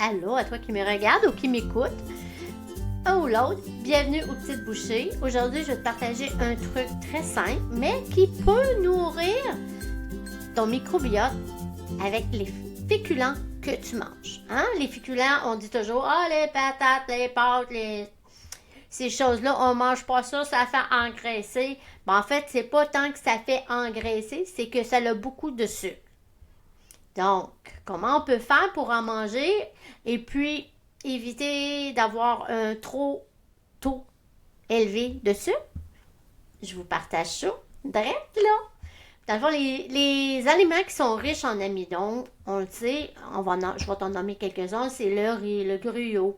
Allô à toi qui me regarde ou qui m'écoute, un ou l'autre, bienvenue aux Petites Bouchées. Aujourd'hui, je vais te partager un truc très simple, mais qui peut nourrir ton microbiote avec les féculents que tu manges. Hein? Les féculents, on dit toujours, les patates, les pâtes, ces choses-là, on mange pas ça, ça fait engraisser. Ben, en fait, c'est pas tant que ça fait engraisser, c'est que ça a beaucoup de sucre. Donc, comment on peut faire pour en manger et puis éviter d'avoir un trop taux élevé de sucre? Je vous partage ça, direct là. Dans le fond, les aliments qui sont riches en amidon, on le sait, je vais t'en nommer quelques-uns, c'est le riz, le gruau,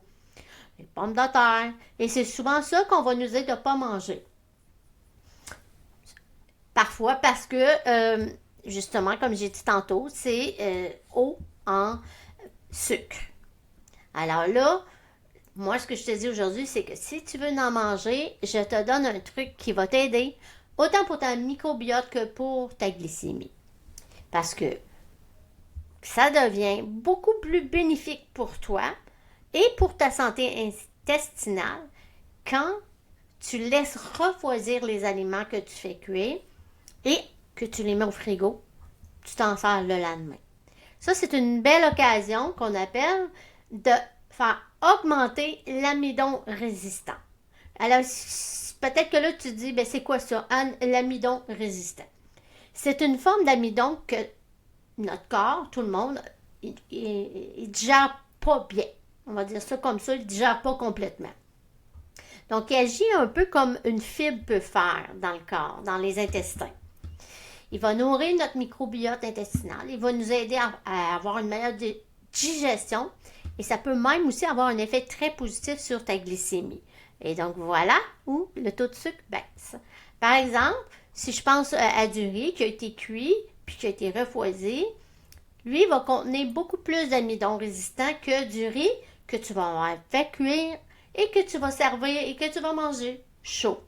les pommes de terre. Et c'est souvent ça qu'on va nous dire de ne pas manger. Parfois parce que, justement, comme j'ai dit tantôt, c'est haut en sucre. Alors là, moi, ce que je te dis aujourd'hui, c'est que si tu veux en manger, je te donne un truc qui va t'aider, autant pour ta microbiote que pour ta glycémie. Parce que ça devient beaucoup plus bénéfique pour toi et pour ta santé intestinale quand tu laisses refroidir les aliments que tu fais cuire et que tu les mets au frigo, tu t'en sers le lendemain. Ça, c'est une belle occasion qu'on appelle de faire augmenter l'amidon résistant. Alors, peut-être que là, tu te dis, ben c'est quoi ça, l'amidon résistant? C'est une forme d'amidon que notre corps, tout le monde, il digère pas bien. On va dire ça comme ça, il ne digère pas complètement. Donc, il agit un peu comme une fibre peut faire dans le corps, dans les intestins. Il va nourrir notre microbiote intestinal. Il va nous aider à avoir une meilleure digestion. Et ça peut même aussi avoir un effet très positif sur ta glycémie. Et donc, voilà où le taux de sucre baisse. Par exemple, si je pense à du riz qui a été cuit puis qui a été refroidi, lui va contenir beaucoup plus d'amidon résistant que du riz que tu vas avoir fait cuire et que tu vas servir et que tu vas manger chaud.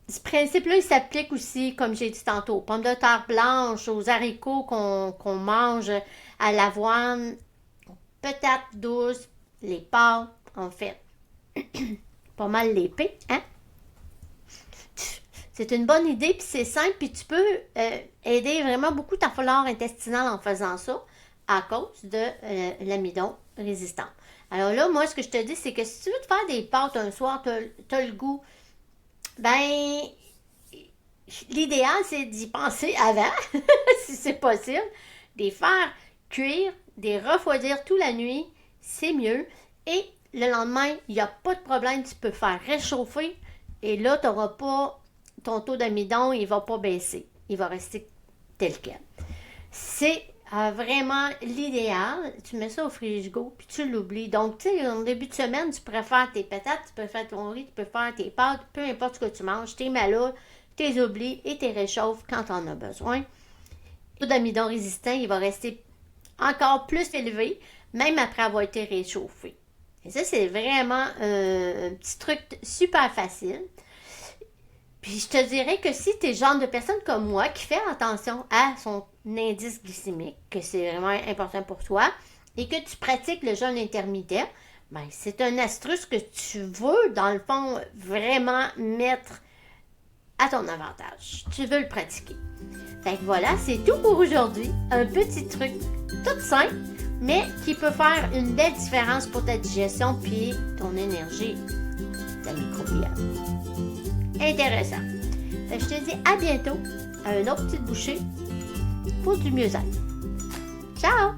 Ce principe-là, il s'applique aussi, comme j'ai dit tantôt, aux pommes de terre blanches, aux haricots qu'on mange, à l'avoine, aux patates douces, les pâtes, en fait. Pas mal l'épée, hein? C'est une bonne idée, puis c'est simple, puis tu peux aider vraiment beaucoup ta flore intestinale en faisant ça à cause de l'amidon résistant. Alors là, moi, ce que je te dis, c'est que si tu veux te faire des pâtes un soir, tu as le goût, ben, l'idéal, c'est d'y penser avant, si c'est possible, de les faire cuire, de les refroidir toute la nuit, c'est mieux. Et le lendemain, il n'y a pas de problème, tu peux faire réchauffer et là, tu n'auras pas ton taux d'amidon, il ne va pas baisser. Il va rester tel quel. C'est vraiment l'idéal. Tu mets ça au frigidaire puis tu l'oublies. Donc, tu sais, en début de semaine, tu peux faire tes patates, tu peux faire ton riz, tu peux faire tes pâtes, peu importe ce que tu manges, tes malades, tes oublies et tes réchauffes quand tu en as besoin. Le taux d'amidon résistant, il va rester encore plus élevé, même après avoir été réchauffé. Et ça, c'est vraiment un petit truc super facile. Puis je te dirais que si tu es le genre de personne comme moi qui fait attention à son indice glycémique, que c'est vraiment important pour toi, et que tu pratiques le jeûne intermittent, ben c'est une astuce que tu veux, dans le fond, vraiment mettre à ton avantage. Tu veux le pratiquer. Fait que voilà, c'est tout pour aujourd'hui. Un petit truc tout simple, mais qui peut faire une belle différence pour ta digestion puis ton énergie, ta microbiote. Intéressant. Fait que je te dis à bientôt à une autre petite bouchée pour du mieux-être. Ciao!